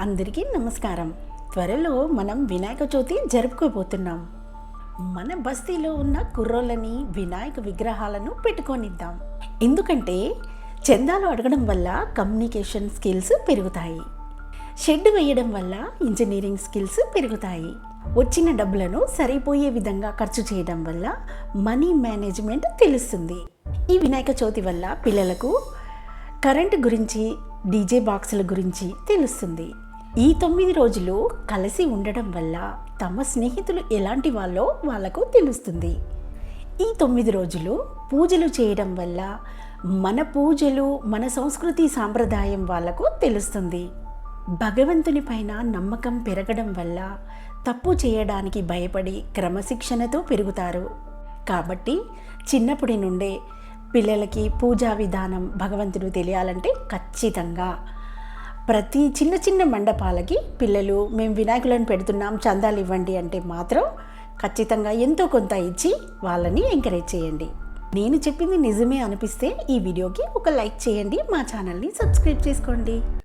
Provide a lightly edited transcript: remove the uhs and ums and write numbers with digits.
అందరికీ నమస్కారం. త్వరలో మనం వినాయక చవితి జరుపుకోబోతున్నాం. మన బస్తీలో ఉన్న కుర్రోళ్ళని వినాయక విగ్రహాలను పెట్టుకొనిద్దాం. ఎందుకంటే చందాలు అడగడం వల్ల కమ్యూనికేషన్ స్కిల్స్ పెరుగుతాయి. షెడ్ వేయడం వల్ల ఇంజనీరింగ్ స్కిల్స్ పెరుగుతాయి. వచ్చిన డబ్బులను సరిపోయే విధంగా ఖర్చు చేయడం వల్ల మనీ మేనేజ్మెంట్ తెలుస్తుంది. ఈ వినాయక చవితి వల్ల పిల్లలకు కరెంటు గురించి, డీజే బాక్సుల గురించి తెలుస్తుంది. ఈ 9 రోజులు కలిసి ఉండడం వల్ల తమ స్నేహితులు ఎలాంటి వాళ్ళో వాళ్ళకు తెలుస్తుంది. ఈ 9 రోజులు పూజలు చేయడం వల్ల మన పూజలు, మన సంస్కృతి సాంప్రదాయం వాళ్ళకు తెలుస్తుంది. భగవంతుని పైన నమ్మకం పెరగడం వల్ల తప్పు చేయడానికి భయపడి క్రమశిక్షణతో పెరుగుతారు. కాబట్టి చిన్నప్పటి నుండే పిల్లలకి పూజా విధానం, భగవంతుడు తెలియాలంటే ఖచ్చితంగా ప్రతి చిన్న చిన్న మండపాలకి పిల్లలు మేము వినాయకులను పెడుతున్నాం, చందాలు ఇవ్వండి అంటే మాత్రం ఖచ్చితంగా ఎంతో కొంత ఇచ్చి వాళ్ళని ఎంకరేజ్ చేయండి. నేను చెప్పింది నిజమే అనిపిస్తే ఈ వీడియోకి ఒక లైక్ చేయండి, మా ఛానల్ని సబ్స్క్రైబ్ చేసుకోండి.